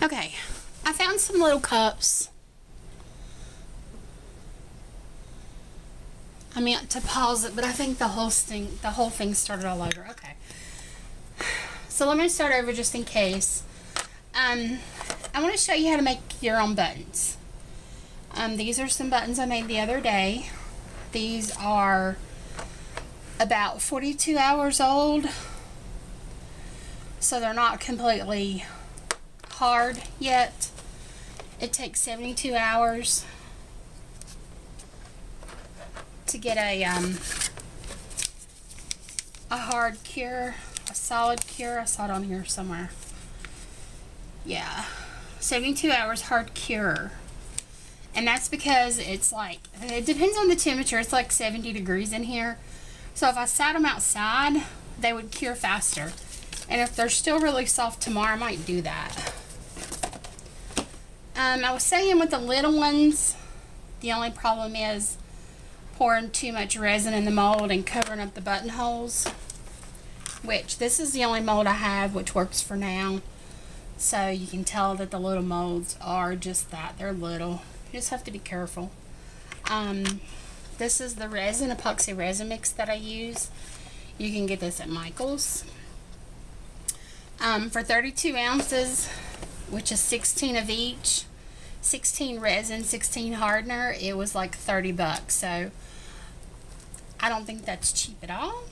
Okay, I found some little cups. I meant to pause it, but I think the whole thing started all over. Okay. So let me start over just in case. I want to show you how to make your own buttons. These are some buttons I made the other day. These are about 42 hours old, so they're not completely hard yet. It takes 72 hours to get a hard cure, a solid cure. I saw it on here somewhere. Yeah, 72 hours hard cure. And that's because it's like, it depends on the temperature. It's like 70 degrees in here. So if I sat them outside, they would cure faster. And if they're still really soft tomorrow, I might do that. I was saying with the little ones, the only problem is pouring too much resin in the mold and covering up the buttonholes. Which, this is the only mold I have, which works for now. So you can tell that the little molds are just that. They're little. You just have to be careful. This is the resin, epoxy resin mix that I use. You can get this at Michael's. For 32 ounces, which is 16 of each, 16 resin, 16 hardener, it was like 30 bucks. So I don't think that's cheap at all.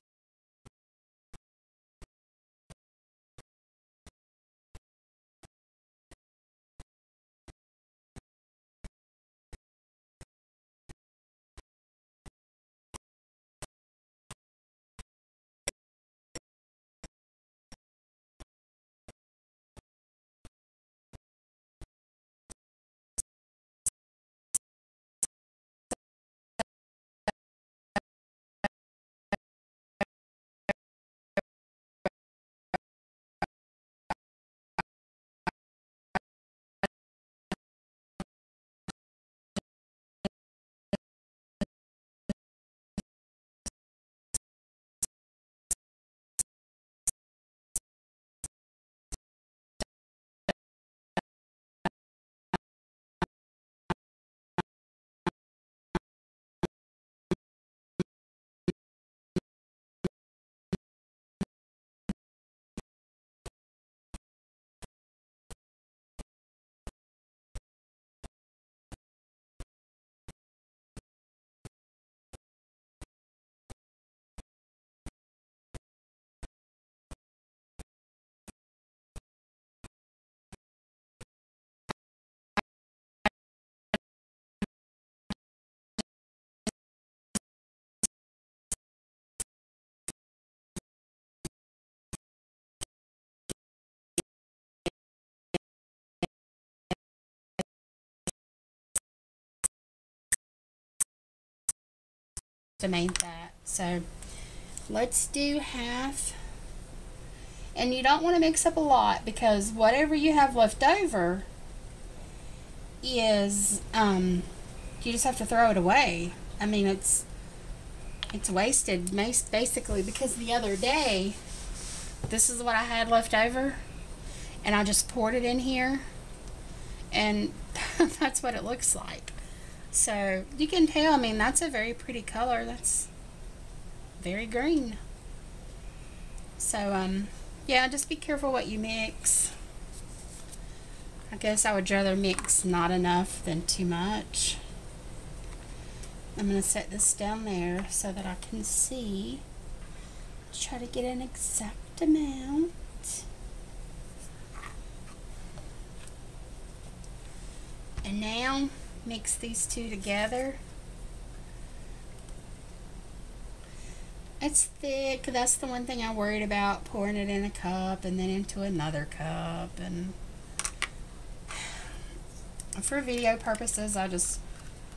To make that. So let's do half. And you don't want to mix up a lot, because whatever you have left over is you just have to throw it away. I mean, it's wasted basically, because the other day this is what I had left over and I just poured it in here, and that's what it looks like. So you can tell, I mean, that's a very pretty color. That's very green. So yeah, just be careful what you mix. I guess I would rather mix not enough than too much. I'm going to set this down there so that I can see. Try to get an exact amount. And now mix these two together. It's thick. That's the one thing I worried about, pouring it in a cup and then into another cup. And for video purposes, I just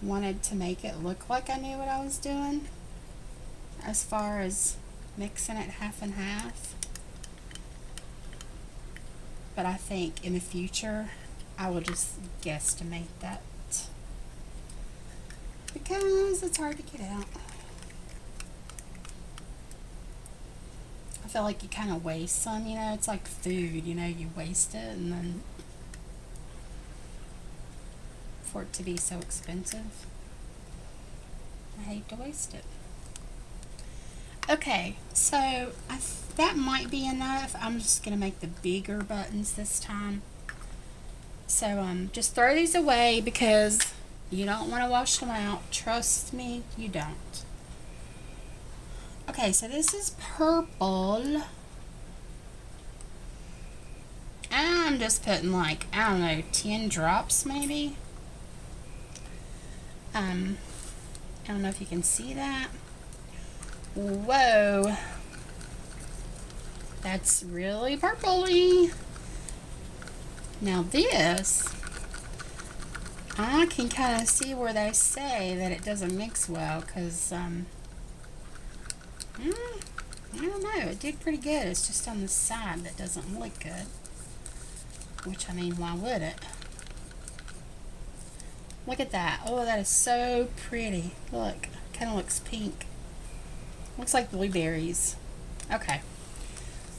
wanted to make it look like I knew what I was doing as far as mixing it half and half. But I think in the future I will just guesstimate that, because it's hard to get out. I feel like you kind of waste some, you know. It's like food, you know, you waste it and then for it to be so expensive. I hate to waste it. Okay, so that might be enough. I'm just going to make the bigger buttons this time. So just throw these away because you don't want to wash them out. Trust me, you don't. Okay, so this is purple. I'm just putting like, I don't know, 10 drops maybe. I don't know if you can see that. Whoa. That's really purpley. Now this, I can kind of see where they say that it doesn't mix well because, I don't know, it did pretty good. It's just on the side that doesn't look good. Which, I mean, why would it? Look at that. Oh, that is so pretty. Look, kind of looks pink. Looks like blueberries. Okay.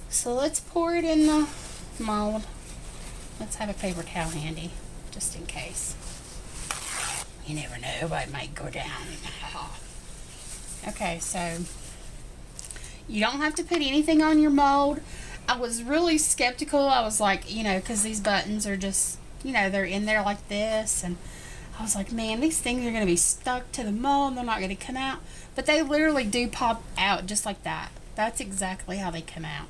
So let's pour it in the mold. Let's have a paper towel handy, just in case. You never know what might go down. Okay, so you don't have to put anything on your mold. I was really skeptical. I was like, you know, because these buttons are just, you know, they're in there like this, and I was like, man, these things are going to be stuck to the mold. They're not going to come out. But they literally do pop out just like that. That's exactly how they come out.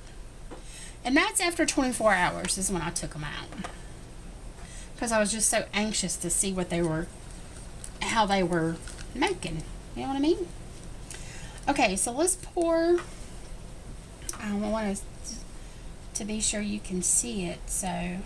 And that's after 24 hours is when I took them out. Because I was just so anxious to see what they were, how they were making. You know what I mean? Okay, so let's pour. I want to be sure you can see it, so